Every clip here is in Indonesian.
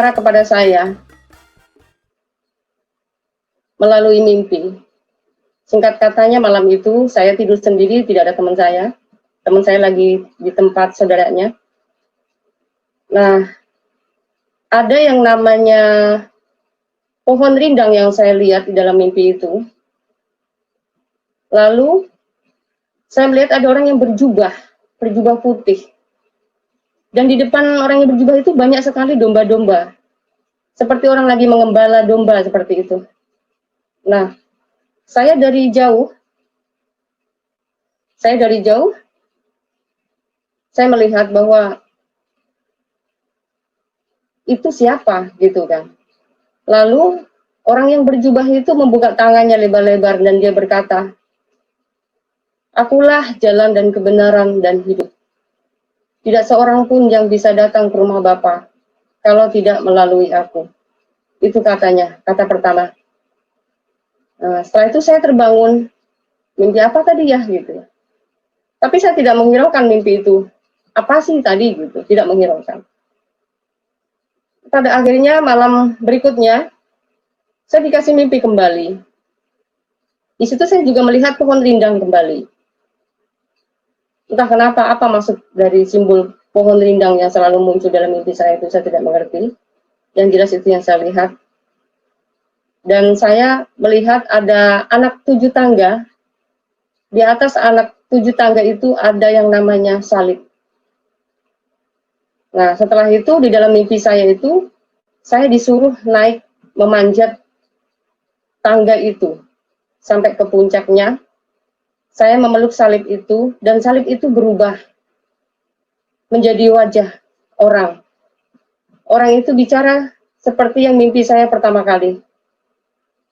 Kepada saya melalui mimpi. Singkat katanya, malam itu saya tidur sendiri, tidak ada teman saya. Teman saya lagi di tempat saudaranya. Nah, ada yang namanya pohon rindang yang saya lihat di dalam mimpi itu. Lalu saya melihat ada orang yang berjubah putih. Dan di depan orang yang berjubah itu banyak sekali domba-domba. Seperti orang lagi mengembala domba, seperti itu. Nah, saya dari jauh, saya melihat bahwa itu siapa, gitu kan. Lalu, orang yang berjubah itu membuka tangannya lebar-lebar dan dia berkata, "Akulah jalan dan kebenaran dan hidup. Tidak seorang pun yang bisa datang ke rumah Bapa kalau tidak melalui aku." Itu katanya, kata pertama. Nah, setelah itu saya terbangun, mimpi apa tadi ya, gitu. Tapi saya tidak menghiraukan mimpi itu. Apa sih tadi, gitu, tidak menghiraukan. Pada akhirnya malam berikutnya, saya dikasih mimpi kembali. Di situ saya juga melihat pohon rindang kembali. Entah kenapa, apa maksud dari simbol pohon rindang yang selalu muncul dalam mimpi saya itu, saya tidak mengerti. Yang jelas itu yang saya lihat. Dan saya melihat ada anak 7 tangga. Di atas anak 7 tangga itu ada yang namanya salib. Nah, setelah itu di dalam mimpi saya itu, saya disuruh naik memanjat tangga itu. Sampai ke puncaknya, saya memeluk salib itu, dan salib itu berubah menjadi wajah orang. Orang itu bicara seperti yang mimpi saya pertama kali.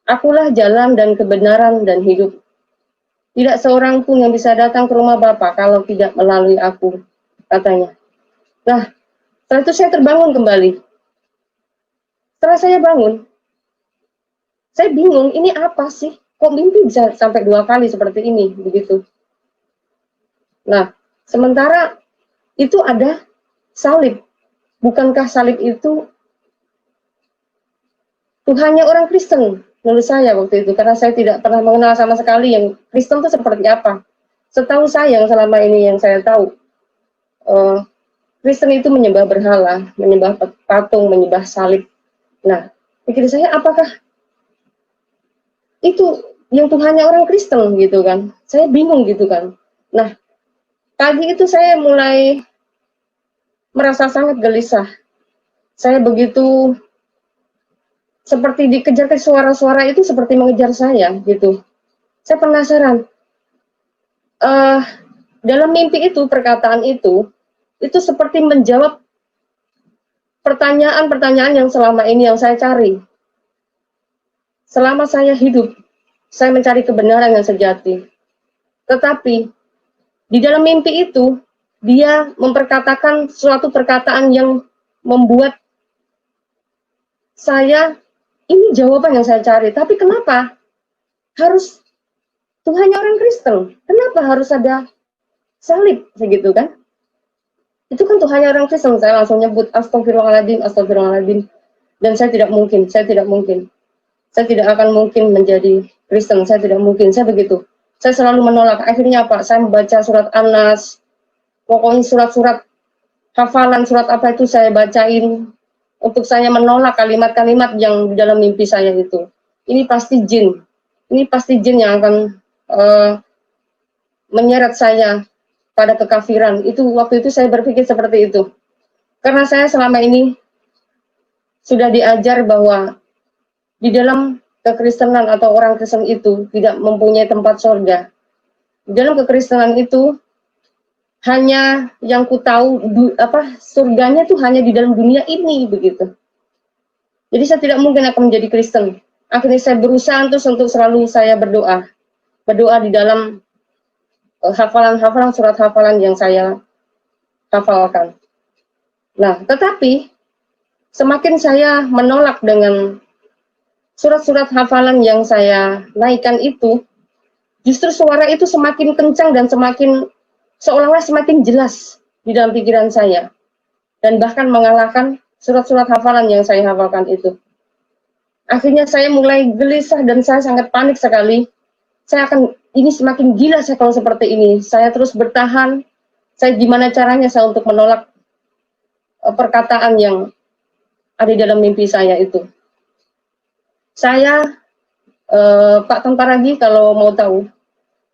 "Akulah jalan dan kebenaran dan hidup. Tidak seorang pun yang bisa datang ke rumah Bapa kalau tidak melalui aku," katanya. Nah, setelah itu saya terbangun kembali. Setelah saya bangun, saya bingung, ini apa sih? Kok mimpi bisa sampai 2 kali seperti ini, begitu. Nah, sementara itu ada salib. Bukankah salib itu Tuhannya orang Kristen? Menurut saya waktu itu, karena saya tidak pernah mengenal sama sekali yang Kristen itu seperti apa. Setahu saya, yang selama ini yang saya tahu, Kristen itu menyembah berhala, menyembah patung, menyembah salib. Nah, pikir saya, apakah itu yang Tuhannya orang Kristen gitu kan? Saya bingung gitu kan. Nah, pagi itu saya mulai merasa sangat gelisah. Saya begitu seperti dikejar ke suara-suara itu seperti mengejar saya gitu. Saya penasaran. Dalam mimpi itu, perkataan itu seperti menjawab pertanyaan-pertanyaan yang selama ini yang saya cari. Selama saya hidup, saya mencari kebenaran yang sejati. Tetapi di dalam mimpi itu, dia memperkatakan suatu perkataan yang membuat saya, ini jawaban yang saya cari. Tapi kenapa harus Tuhannya orang Kristen? Kenapa harus ada salib segitu kan? Itu kan Tuhannya orang Kristen. Saya langsung nyebut astagfirullahaladzim, astagfirullahaladzim. Dan saya tidak mungkin. Saya tidak akan mungkin menjadi Kristen. Saya tidak mungkin. Saya begitu. Saya selalu menolak. Akhirnya apa? Saya membaca surat An-Nas, pokoknya surat-surat hafalan surat apa itu saya bacain untuk saya menolak kalimat-kalimat yang di dalam mimpi saya itu. Ini pasti jin. Ini pasti jin yang akan menyeret saya pada kekafiran. Itu waktu itu saya berpikir seperti itu. Karena saya selama ini sudah diajar bahwa di dalam kekristenan atau orang Kristen itu tidak mempunyai tempat surga. Di dalam kekristenan itu hanya yang ku tahu surganya itu hanya di dalam dunia ini begitu. Jadi saya tidak mungkin akan menjadi Kristen. Akhirnya saya berusaha untuk selalu saya berdoa di dalam hafalan surat hafalan yang saya hafalkan. Nah, tetapi semakin saya menolak dengan surat-surat hafalan yang saya naikkan itu, justru suara itu semakin kencang dan semakin seolah-olah semakin jelas di dalam pikiran saya, dan bahkan mengalahkan surat-surat hafalan yang saya hafalkan itu. Akhirnya saya mulai gelisah dan saya sangat panik sekali. Ini semakin gila saya kalau seperti ini. Saya terus bertahan. Saya gimana caranya saya untuk menolak perkataan yang ada di dalam mimpi saya itu. Saya, Pak Tantaragi, kalau mau tahu,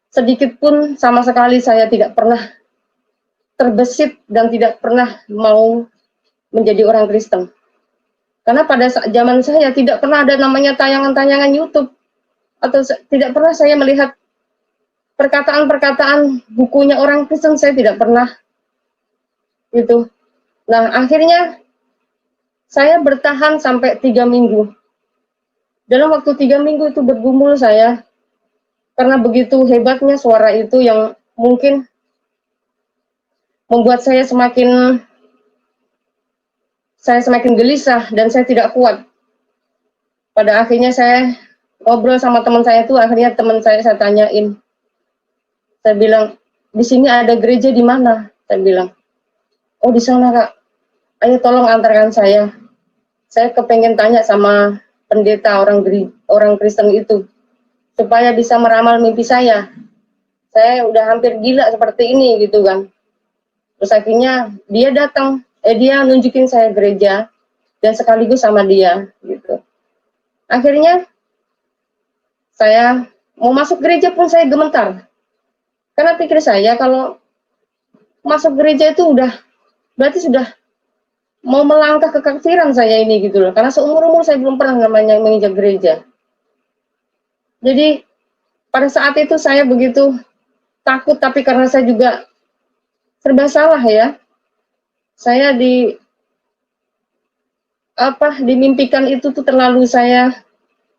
sedikit pun sama sekali saya tidak pernah terbesit dan tidak pernah mau menjadi orang Kristen. Karena pada zaman saya tidak pernah ada namanya tayangan-tayangan YouTube, atau tidak pernah saya melihat perkataan-perkataan bukunya orang Kristen, saya tidak pernah gitu. Nah, akhirnya saya bertahan sampai 3 minggu. Dalam waktu 3 minggu itu bergumul saya, karena begitu hebatnya suara itu yang mungkin membuat saya semakin gelisah dan saya tidak kuat. Pada akhirnya saya ngobrol sama teman saya itu, akhirnya teman saya tanyain. Saya bilang, di sini ada gereja di mana? Saya bilang, oh di sana Kak. Ayo tolong antarkan saya. Saya kepengen tanya sama pendeta orang Kristen itu, supaya bisa meramal mimpi saya. Saya udah hampir gila seperti ini gitu kan. Terus akhirnya dia datang, dia nunjukin saya gereja dan sekaligus sama dia gitu. Akhirnya saya mau masuk gereja pun saya gemetar. Karena pikir saya kalau masuk gereja itu berarti sudah mau melangkah ke kekafiran saya ini gitu loh. Karena seumur-umur saya belum pernah namanya menginjak gereja. Jadi pada saat itu saya begitu takut, tapi karena saya juga serba salah ya. Saya dimimpikan itu tuh terlalu saya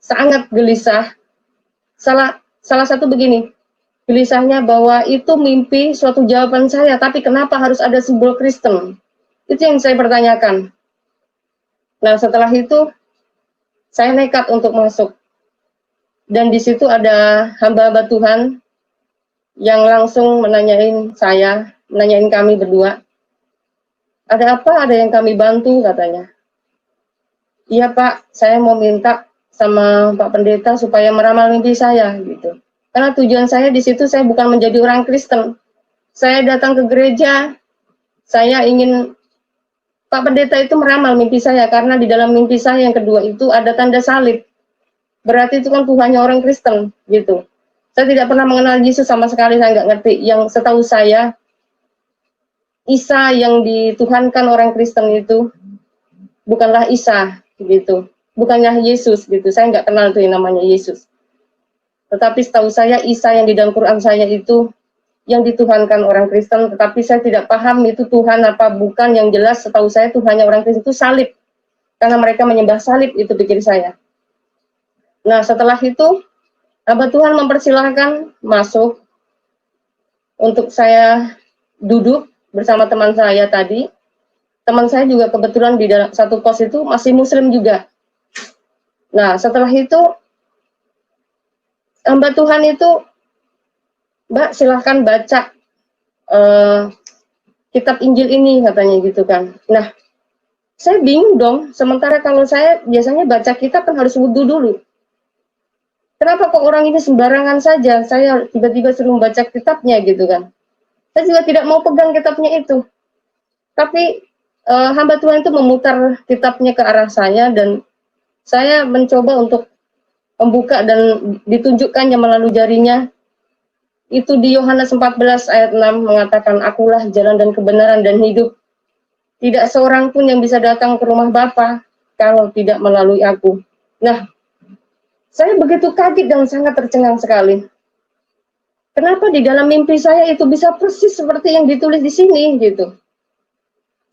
sangat gelisah. Salah satu begini, gelisahnya bahwa itu mimpi suatu jawaban saya, tapi kenapa harus ada simbol Kristen? Itu yang saya pertanyakan. Nah, setelah itu saya nekat untuk masuk. Dan di situ ada hamba-hamba Tuhan yang langsung menanyain kami berdua. Ada apa? Ada yang kami bantu katanya. Iya Pak, saya mau minta sama Pak Pendeta supaya meramal mimpi saya gitu. Karena tujuan saya di situ saya bukan menjadi orang Kristen. Saya datang ke gereja, saya ingin Pak Pendeta itu meramal mimpi saya, karena di dalam mimpi saya yang kedua itu ada tanda salib. Berarti itu kan Tuhannya orang Kristen gitu. Saya tidak pernah mengenal Yesus sama sekali, saya nggak ngerti. Yang setahu saya, Isa yang dituhankan orang Kristen itu bukanlah Isa gitu, bukannya Yesus gitu. Saya nggak kenal tuh yang namanya Yesus. Tetapi setahu saya Isa yang di dalam Quran saya itu yang dituhankan orang Kristen, tetapi saya tidak paham itu Tuhan apa bukan. Yang jelas setahu saya Tuhannya orang Kristen itu salib, karena mereka menyembah salib, itu pikir saya. Nah, setelah itu hamba Tuhan mempersilahkan masuk untuk saya duduk bersama teman saya tadi. Teman saya juga kebetulan di dalam satu pos itu masih Muslim juga. Nah, setelah itu hamba Tuhan itu, Mbak silahkan baca kitab Injil ini katanya gitu kan. Nah, saya bingung dong. Sementara kalau saya biasanya baca kitab kan harus wudhu dulu. kenapa kok orang ini sembarangan saja, saya tiba-tiba suruh membaca kitabnya gitu kan. Saya juga tidak mau pegang kitabnya itu. Tapi hamba Tuhan itu memutar kitabnya ke arah saya dan saya mencoba untuk membuka dan ditunjukkannya melalui jarinya. Itu di Yohanes 14 ayat 6 mengatakan, akulah jalan dan kebenaran dan hidup. Tidak seorang pun yang bisa datang ke rumah Bapa kalau tidak melalui aku. Nah, saya begitu kaget dan sangat tercengang sekali. Kenapa di dalam mimpi saya itu bisa persis seperti yang ditulis di sini gitu.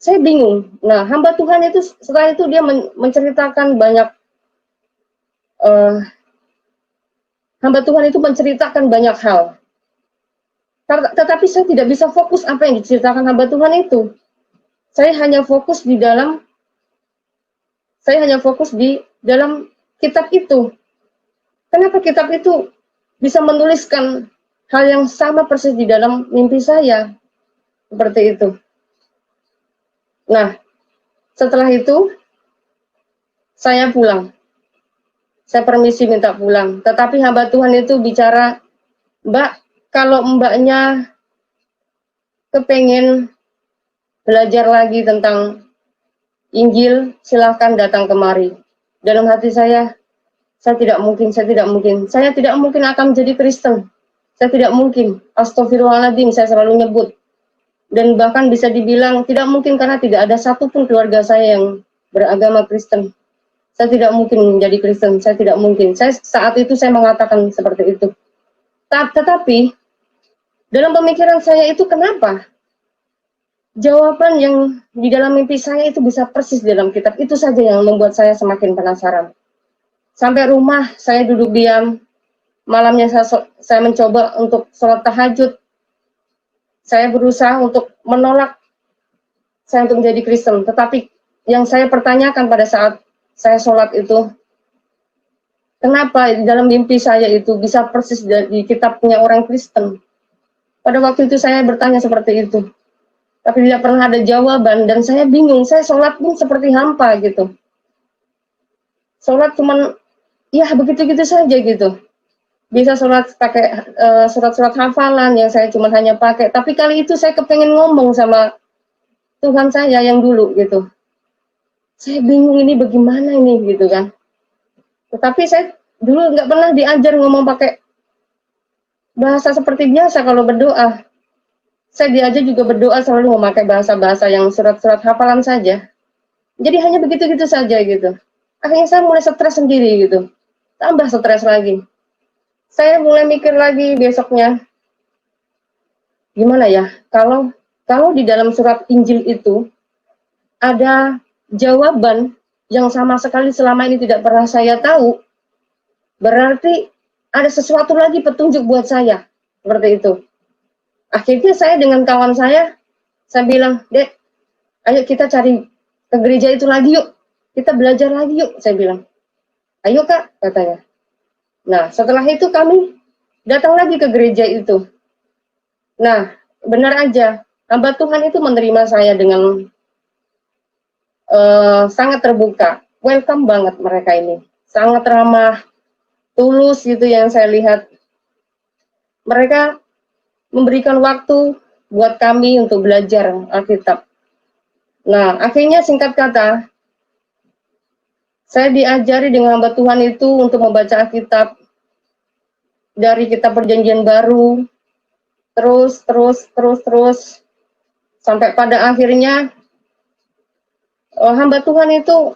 Saya bingung. Nah, hamba Tuhan itu setelah itu dia menceritakan banyak hamba Tuhan itu menceritakan banyak hal. Tetapi saya tidak bisa fokus apa yang diceritakan hamba Tuhan itu. Saya hanya fokus di dalam kitab itu. Kenapa kitab itu bisa menuliskan hal yang sama persis di dalam mimpi saya? Seperti itu. Nah, setelah itu saya pulang. Saya permisi minta pulang. Tetapi hamba Tuhan itu bicara, Mbak, kalau mbaknya kepengen belajar lagi tentang Injil, silahkan datang kemari. Dalam hati saya tidak mungkin. Saya tidak mungkin akan menjadi Kristen. Saya tidak mungkin. Astagfirullahaladzim, saya selalu nyebut. Dan bahkan bisa dibilang tidak mungkin karena tidak ada satupun keluarga saya yang beragama Kristen. Saya tidak mungkin menjadi Kristen. Saya tidak mungkin. Saat itu saya mengatakan seperti itu. Tetapi dalam pemikiran saya itu kenapa? Jawaban yang di dalam mimpi saya itu bisa persis di dalam kitab. Itu saja yang membuat saya semakin penasaran. Sampai rumah saya duduk diam. Malamnya saya mencoba untuk sholat tahajud. Saya berusaha untuk menolak saya untuk menjadi Kristen. Tetapi yang saya pertanyakan pada saat saya sholat itu, kenapa di dalam mimpi saya itu bisa persis di kitabnya orang Kristen? Pada waktu itu saya bertanya seperti itu. Tapi tidak pernah ada jawaban dan saya bingung. Saya sholat pun seperti hampa gitu. Sholat cuman ya begitu-gitu saja gitu. Bisa sholat pakai surat-surat hafalan yang saya cuma hanya pakai. Tapi kali itu saya kepengen ngomong sama Tuhan saya yang dulu gitu. Saya bingung ini bagaimana ini gitu kan. Tetapi saya dulu nggak pernah diajar ngomong pakai bahasa seperti biasa kalau berdoa. Saya diajar juga berdoa selalu memakai bahasa-bahasa yang surat-surat hafalan saja. Jadi hanya begitu-gitu saja gitu. Akhirnya saya mulai stres sendiri gitu. Tambah stres lagi. Saya mulai mikir lagi besoknya. Gimana ya? Kalau di dalam surat Injil itu ada jawaban yang sama sekali selama ini tidak pernah saya tahu, berarti ada sesuatu lagi petunjuk buat saya. Seperti itu. Akhirnya saya dengan kawan saya bilang, Dek, ayo kita cari ke gereja itu lagi yuk. Kita belajar lagi yuk, saya bilang. Ayo Kak, katanya. Nah, setelah itu kami datang lagi ke gereja itu. Nah, benar aja, hamba Tuhan itu menerima saya dengan sangat terbuka. Welcome banget mereka ini. Sangat ramah, tulus gitu yang saya lihat. Mereka memberikan waktu buat kami untuk belajar Alkitab. Nah, akhirnya singkat kata, saya diajari dengan hamba Tuhan itu untuk membaca Alkitab dari kitab Perjanjian Baru, terus sampai pada akhirnya hamba Tuhan itu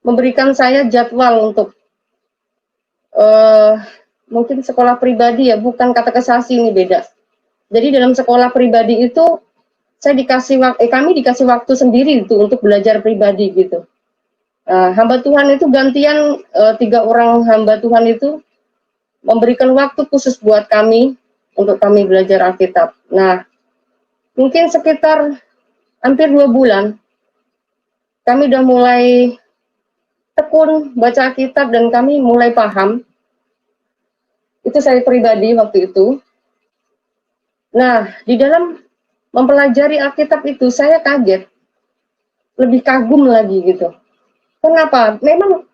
memberikan saya jadwal untuk mungkin sekolah pribadi ya, bukan katekisasi, ini beda. Jadi dalam sekolah pribadi itu kami dikasih waktu sendiri itu untuk belajar pribadi gitu. Hamba Tuhan itu gantian 3 orang hamba Tuhan itu memberikan waktu khusus buat kami untuk kami belajar Alkitab. Nah, mungkin sekitar hampir 2 bulan kami udah mulai tekun baca Alkitab dan kami mulai paham. Itu saya pribadi waktu itu. Nah, di dalam mempelajari Alkitab itu saya kaget, lebih kagum lagi gitu. Kenapa? Memang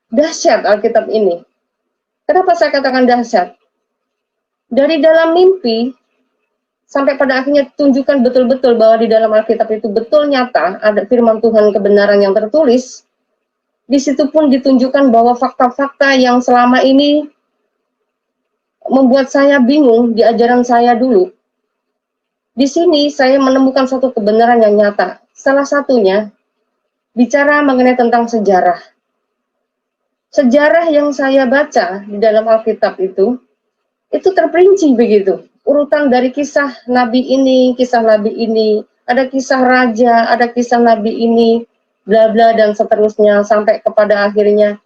dahsyat Alkitab ini. Kenapa saya katakan dahsyat? Dari dalam mimpi, sampai pada akhirnya tunjukkan betul-betul bahwa di dalam Alkitab itu betul nyata, ada firman Tuhan kebenaran yang tertulis, di situ pun ditunjukkan bahwa fakta-fakta yang selama ini membuat saya bingung di ajaran saya dulu. Di sini saya menemukan satu kebenaran yang nyata. Salah satunya, bicara mengenai tentang sejarah. Sejarah yang saya baca di dalam Alkitab itu terperinci begitu. Urutan dari kisah nabi ini, ada kisah raja, ada kisah nabi ini, bla bla dan seterusnya sampai kepada akhirnya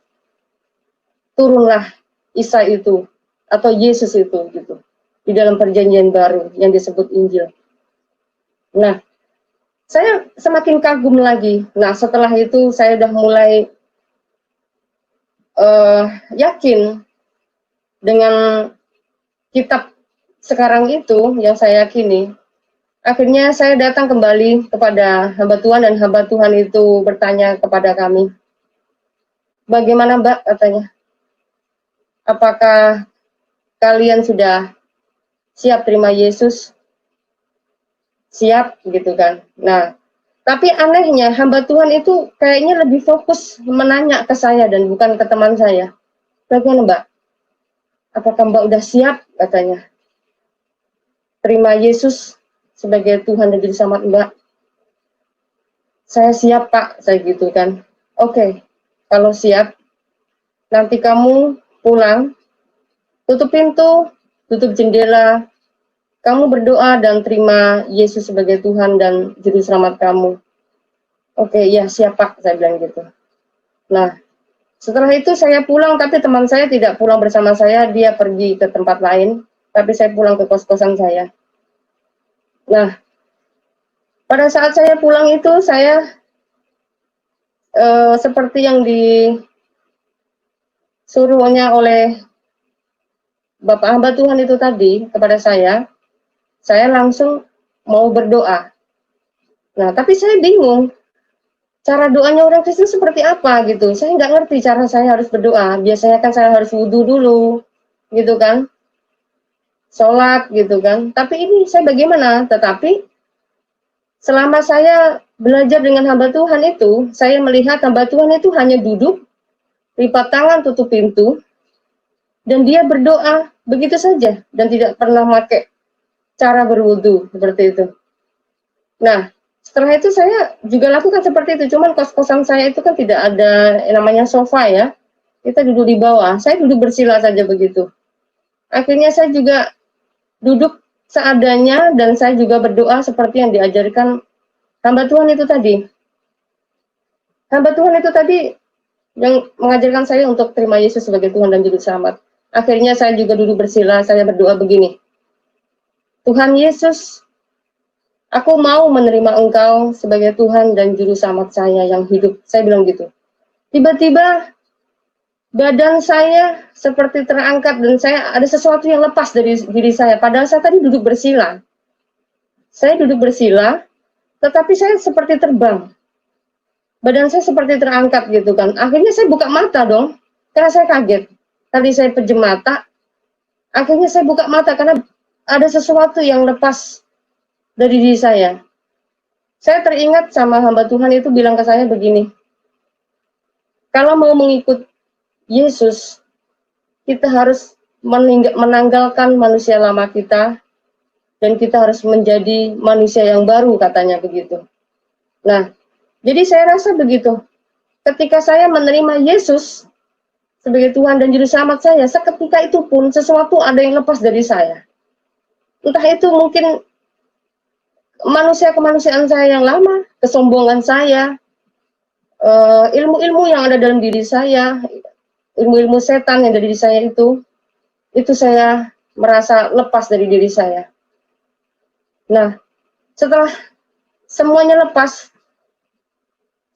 turunlah Isa itu atau Yesus itu gitu di dalam perjanjian baru yang disebut Injil. Nah, saya semakin kagum lagi. Nah, setelah itu saya udah mulai yakin dengan kitab sekarang itu yang saya yakini. Akhirnya saya datang kembali kepada hamba Tuhan dan hamba Tuhan itu bertanya kepada kami, bagaimana Mbak, katanya, apakah kalian sudah siap terima Yesus? Siap gitu kan. Nah, tapi anehnya hamba Tuhan itu kayaknya lebih fokus menanya ke saya dan bukan ke teman saya. Bagaimana Mbak? Apakah Mbak udah siap, katanya, terima Yesus sebagai Tuhan dan Juru Selamat Mbak? Saya siap Pak, saya gitu kan. Oke, kalau siap, nanti kamu pulang, tutup pintu, tutup jendela, kamu berdoa dan terima Yesus sebagai Tuhan dan Juru Selamat kamu. Oke, ya siap Pak, saya bilang gitu. Nah, setelah itu saya pulang, tapi teman saya tidak pulang bersama saya, dia pergi ke tempat lain, tapi saya pulang ke kos-kosan saya. Nah, pada saat saya pulang itu, saya seperti yang disuruhnya oleh Bapak hamba Tuhan itu tadi kepada saya langsung mau berdoa. Nah, tapi saya bingung, cara doanya orang Kristen seperti apa gitu. Saya nggak ngerti cara saya harus berdoa. Biasanya kan saya harus wudhu dulu, gitu kan, sholat gitu kan. Tapi ini saya bagaimana? Tetapi selama saya belajar dengan hamba Tuhan itu, saya melihat hamba Tuhan itu hanya duduk, lipat tangan, tutup pintu, dan dia berdoa begitu saja dan tidak pernah pakai cara berwudu seperti itu. Nah, setelah itu saya juga lakukan seperti itu, cuman kos-kosan saya itu kan tidak ada namanya sofa ya, kita duduk di bawah, saya duduk bersila saja begitu. Akhirnya saya juga duduk seadanya dan saya juga berdoa seperti yang diajarkan hamba Tuhan itu tadi. Hamba Tuhan itu tadi yang mengajarkan saya untuk terima Yesus sebagai Tuhan dan Juru Selamat. Akhirnya saya juga duduk bersila, saya berdoa begini, Tuhan Yesus, aku mau menerima Engkau sebagai Tuhan dan Juru Selamat saya yang hidup. Saya bilang gitu. Tiba-tiba badan saya seperti terangkat dan saya ada sesuatu yang lepas dari diri saya. Padahal saya tadi duduk bersila. Saya duduk bersila, tetapi saya seperti terbang. Badan saya seperti terangkat gitu kan. Akhirnya saya buka mata dong, karena saya kaget. Tadi saya pejam mata, akhirnya saya buka mata karena ada sesuatu yang lepas dari diri saya. Saya teringat sama hamba Tuhan itu bilang ke saya begini, kalau mau mengikut Yesus, kita harus menanggalkan manusia lama kita, dan kita harus menjadi manusia yang baru, katanya begitu. Nah, jadi saya rasa begitu. Ketika saya menerima Yesus sebagai Tuhan dan Juru Selamat saya, seketika itu pun sesuatu ada yang lepas dari saya. Entah itu mungkin kemanusiaan saya yang lama, kesombongan saya, ilmu-ilmu yang ada dalam diri saya, ilmu-ilmu setan yang ada di diri saya itu saya merasa lepas dari diri saya. Nah, setelah semuanya lepas,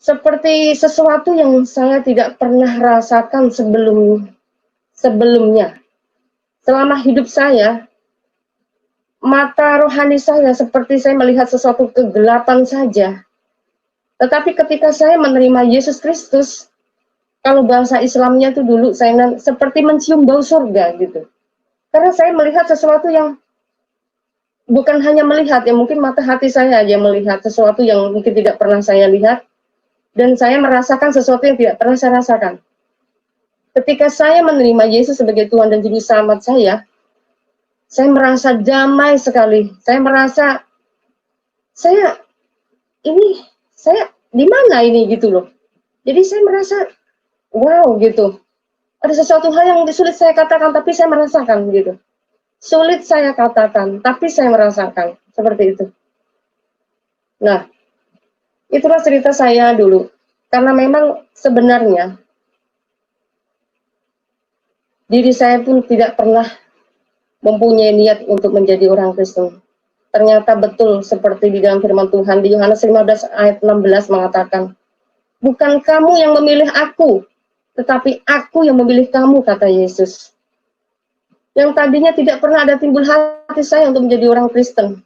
seperti sesuatu yang saya tidak pernah rasakan sebelumnya. Selama hidup saya, mata rohani saya seperti saya melihat sesuatu kegelapan saja. Tetapi ketika saya menerima Yesus Kristus, kalau bahasa Islamnya itu dulu saya seperti mencium bau surga gitu. Karena saya melihat sesuatu yang bukan hanya melihat, ya mungkin mata hati saya aja melihat sesuatu yang mungkin tidak pernah saya lihat, dan saya merasakan sesuatu yang tidak pernah saya rasakan. Ketika saya menerima Yesus sebagai Tuhan dan Juru Selamat saya merasa damai sekali. Saya merasa saya ini saya di mana ini gitu loh. Jadi saya merasa wow gitu. Ada sesuatu hal yang sulit saya katakan tapi saya merasakan gitu. Sulit saya katakan tapi saya merasakan seperti itu. Nah, itulah cerita saya dulu. Karena memang sebenarnya diri saya pun tidak pernah mempunyai niat untuk menjadi orang Kristen. Ternyata betul seperti di dalam firman Tuhan di Yohanes 15 ayat 16 mengatakan, bukan kamu yang memilih aku, tetapi aku yang memilih kamu, kata Yesus. Yang tadinya tidak pernah ada timbul hati saya untuk menjadi orang Kristen.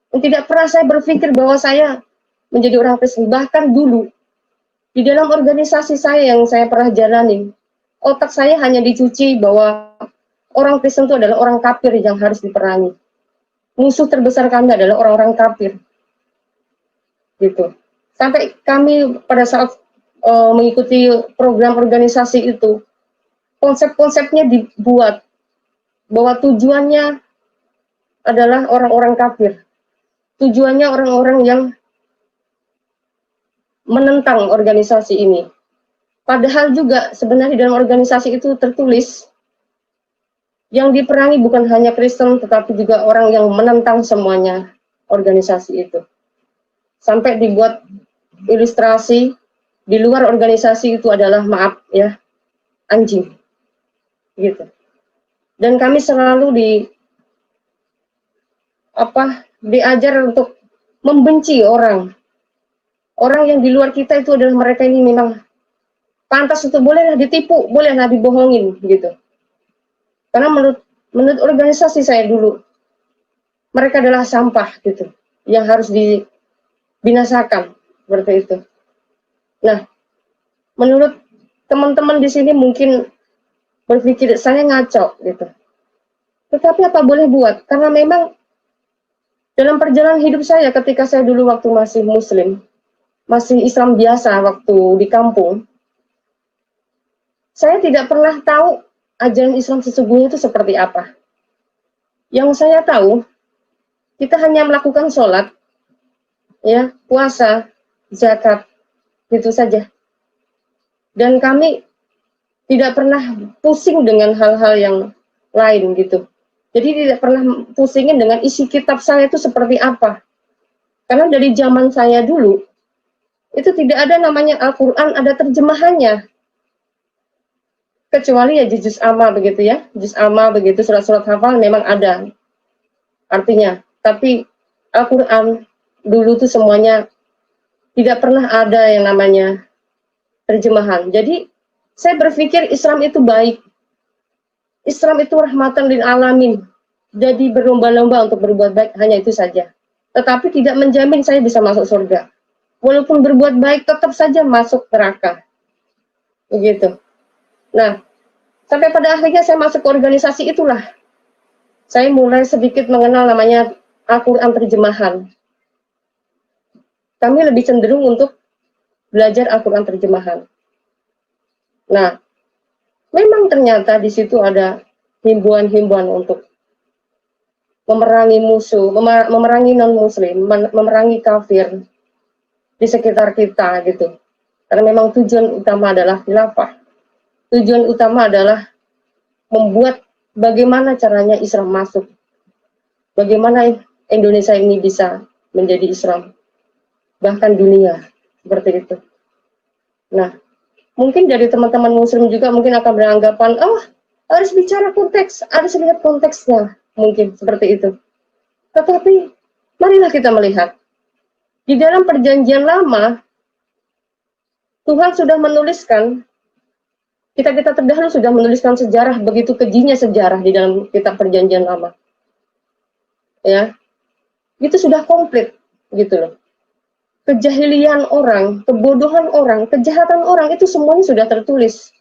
Dan tidak pernah saya berpikir bahwa saya menjadi orang Kristen. Bahkan dulu, di dalam organisasi saya yang saya pernah jalani, otak saya hanya dicuci bahwa orang Kristen itu adalah orang kafir yang harus diperangi. Musuh terbesar kami adalah orang-orang kafir. Gitu. Sampai kami pada saat mengikuti program organisasi itu, konsep-konsepnya dibuat bahwa tujuannya adalah orang-orang kafir. Tujuannya orang-orang yang menentang organisasi ini. Padahal juga sebenarnya dalam organisasi itu tertulis yang diperangi bukan hanya Kristen, tetapi juga orang yang menentang semuanya organisasi itu. Sampai dibuat ilustrasi di luar organisasi itu adalah maaf ya, anjing. Gitu. Dan kami selalu diajar untuk membenci orang. Orang yang di luar kita itu adalah mereka ini memang pantas untuk bolehlah ditipu, bolehlah dibohongin gitu. Karena menurut organisasi saya dulu, mereka adalah sampah gitu, yang harus dibinasakan seperti itu. Nah, menurut teman-teman di sini mungkin berpikir saya ngaco gitu. Tetapi apa boleh buat? Karena memang dalam perjalanan hidup saya ketika saya dulu waktu masih Muslim, masih Islam biasa waktu di kampung, saya tidak pernah tahu ajaran Islam sesungguhnya itu seperti apa. Yang saya tahu, kita hanya melakukan sholat, ya, puasa, zakat, gitu saja. Dan kami tidak pernah pusing dengan hal-hal yang lain gitu. Jadi tidak pernah pusingin dengan isi kitab saya itu seperti apa. Karena dari zaman saya dulu, itu tidak ada namanya Al-Quran, ada terjemahannya. Kecuali ya juz amma begitu ya. Juz amma begitu, surat-surat hafal memang ada artinya. Tapi Al-Quran dulu tuh semuanya tidak pernah ada yang namanya terjemahan. Jadi saya berpikir Islam itu baik. Islam itu rahmatan lil alamin. Jadi berlomba-lomba untuk berbuat baik, hanya itu saja. Tetapi tidak menjamin saya bisa masuk surga. Walaupun berbuat baik tetap saja masuk neraka. Begitu. Nah, sampai pada akhirnya saya masuk ke organisasi itulah. Saya mulai sedikit mengenal namanya Al-Quran terjemahan. Kami lebih cenderung untuk belajar Al-Quran terjemahan. Nah, memang ternyata di situ ada himbauan-himbauan untuk memerangi musuh, memerangi non-muslim, memerangi kafir di sekitar kita gitu. Karena memang tujuan utama adalah khilafah. Tujuan utama adalah membuat bagaimana caranya Islam masuk. Bagaimana Indonesia ini bisa menjadi Islam. Bahkan dunia, seperti itu. Nah, mungkin dari teman-teman muslim juga mungkin akan beranggapan, oh harus bicara konteks, harus lihat konteksnya. Mungkin seperti itu. Tetapi, marilah kita melihat. Di dalam perjanjian lama, Tuhan sudah menuliskan, kita terdahulu sudah menuliskan sejarah, begitu kejinya sejarah di dalam kitab perjanjian lama. Ya, itu sudah komplit, gitu loh. kejahilian orang, kebodohan orang, kejahatan orang itu semuanya sudah tertulis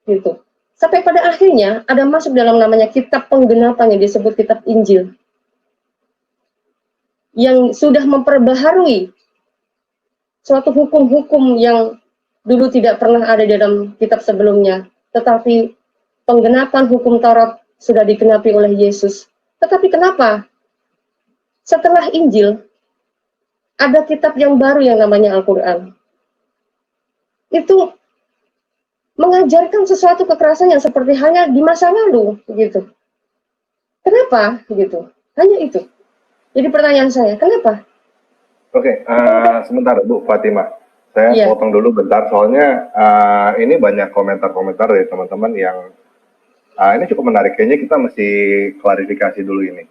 gitu. Sampai pada akhirnya ada masuk dalam namanya kitab penggenapan yang disebut kitab Injil yang sudah memperbaharui suatu hukum-hukum yang dulu tidak pernah ada di dalam kitab sebelumnya, tetapi penggenapan hukum Taurat sudah digenapi oleh Yesus. Tetapi kenapa setelah Injil ada kitab yang baru yang namanya Al-Quran? Itu mengajarkan sesuatu kekerasan yang seperti hanya di masa lalu, gitu. Kenapa, gitu? Hanya itu. Jadi pertanyaan saya, kenapa? Oke, sebentar Bu Fatimah. Saya Iya. potong dulu bentar, soalnya ini banyak komentar-komentar dari teman-teman yang ini cukup menarik. Kayaknya kita mesti klarifikasi dulu ini.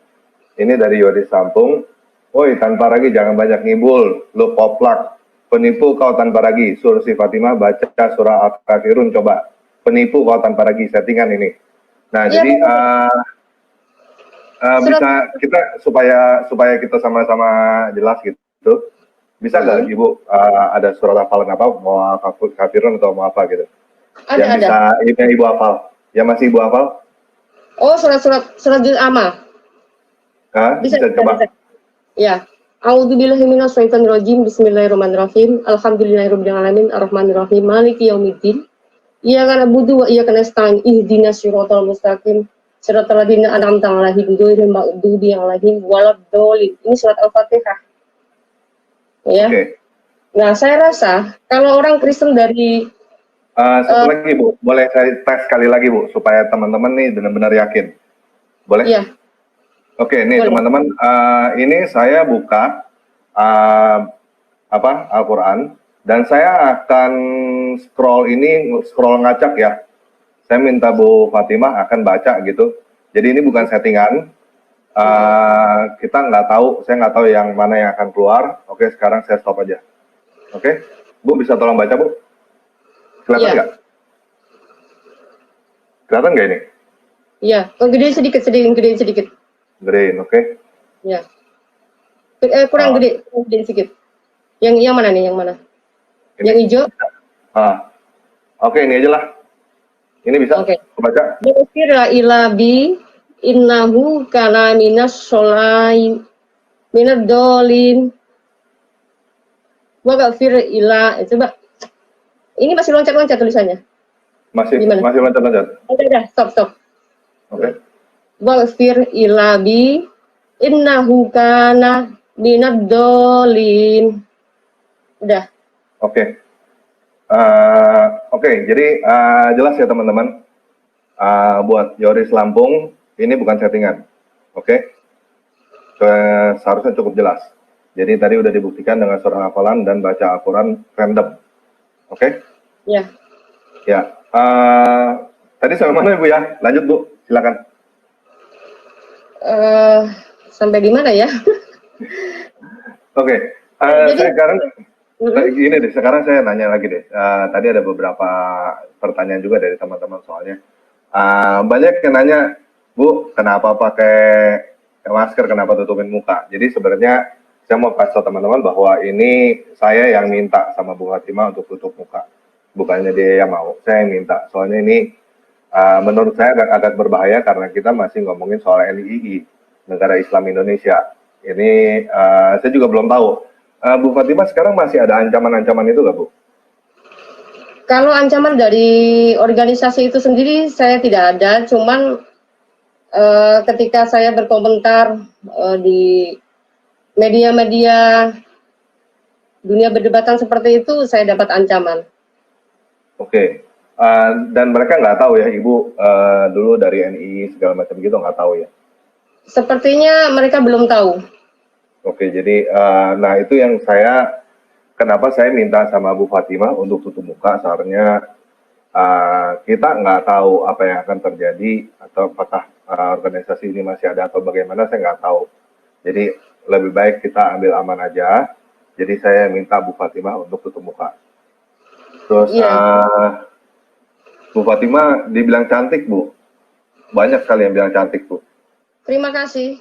Ini dari Yodi Sampung. Woi, tanpa ragi jangan banyak ngibul, lu poplak. Penipu kau tanpa ragi. Suruh si Fatimah baca surah Al-Kafirun coba. Penipu kau tanpa ragi, settingan ini. Nah, Ya, jadi bisa kita supaya kita sama-sama jelas gitu. Bisa nggak Ibu ada surat hafalan apa, mau Kafirun atau mau apa gitu? Yang bisa Ibu hafal, yang masih Ibu hafal? Oh, surat juz amma. Bisa coba. Ya. A'udzubillahi minasyaitonirrajim. Bismillahirrahmanirrahim. Alhamdulillahirabbil alamin arrahmanirrahim maliki yaumiddin. Iyyaka na'budu wa iyyaka nasta'in. Ihdinas siratal mustaqim. Siratal ladzina an'amta 'alaihim ghairil maghdubi 'alaihim waladdallin. Ini surat Al-Fatihah. Ya. Okay. Nah, saya rasa kalau orang Kristen dari satu lagi Bu, boleh saya tes sekali lagi Bu, supaya teman-teman nih benar-benar yakin. Boleh? Iya. Oke, nih teman-teman, ini saya buka Al-Quran, dan saya akan scroll ngacak ya. Saya minta Bu Fatimah akan baca gitu. Jadi ini bukan settingan. Kita nggak tahu, saya nggak tahu yang mana yang akan keluar. Oke, sekarang saya stop aja. Oke, Bu bisa tolong baca Bu? Kelihatan nggak? Kelihatan nggak ini? Iya, gedein sedikit. Gedein, oke. Ya. Kurang gedein sedikit. Yang mana nih? Yang mana? Ini. Yang hijau? Oke, ini aja lah. Ini bisa baca. Berfir'a ila bi innahu kana minas sholai minad dolin. Waghfir ila, coba. Ini masih loncat-loncat tulisannya. Masih loncat-loncat. Udah, stop. Oke. Waghfir ila bi innahu kana minad dolin. Udah. Oke. Jadi jelas ya teman-teman. Buat Yoris Lampung, ini bukan settingan. Oke. Seharusnya cukup jelas. Jadi tadi udah dibuktikan dengan surah hafalan dan baca Al-Quran random. Oke? Ya. Ya. Tadi sampai mana Bu ya? Lanjut Bu, silakan. Sampai di mana ya? Oke. Sekarang gini deh, sekarang saya nanya lagi deh. Tadi ada beberapa pertanyaan juga dari teman-teman soalnya. Banyak yang nanya, Bu, kenapa pakai masker, kenapa tutupin muka? Jadi sebenarnya saya mau kasih tahu teman-teman bahwa ini saya yang minta sama Bu Fatimah untuk tutup muka. Bukannya dia yang mau, saya yang minta. Soalnya ini menurut saya agak berbahaya karena kita masih ngomongin soal NII, Negara Islam Indonesia. Ini saya juga belum tahu. Bu Fatimah sekarang masih ada ancaman-ancaman itu nggak Bu? Kalau ancaman dari organisasi itu sendiri saya tidak ada, cuman ketika saya berkomentar di media-media dunia berdebatan seperti itu, saya dapat ancaman. Oke. Dan mereka nggak tahu ya Ibu dulu dari NII segala macam gitu, nggak tahu ya? Sepertinya mereka belum tahu. Oke, jadi nah itu yang kenapa saya minta sama Bu Fatimah untuk tutup muka, soalnya kita nggak tahu apa yang akan terjadi atau apakah organisasi ini masih ada atau bagaimana, saya nggak tahu. Jadi lebih baik kita ambil aman aja. Jadi saya minta Bu Fatimah untuk tutup muka. Terus Bu Fatimah dibilang cantik Bu, banyak sekali yang bilang cantik Bu. Terima kasih.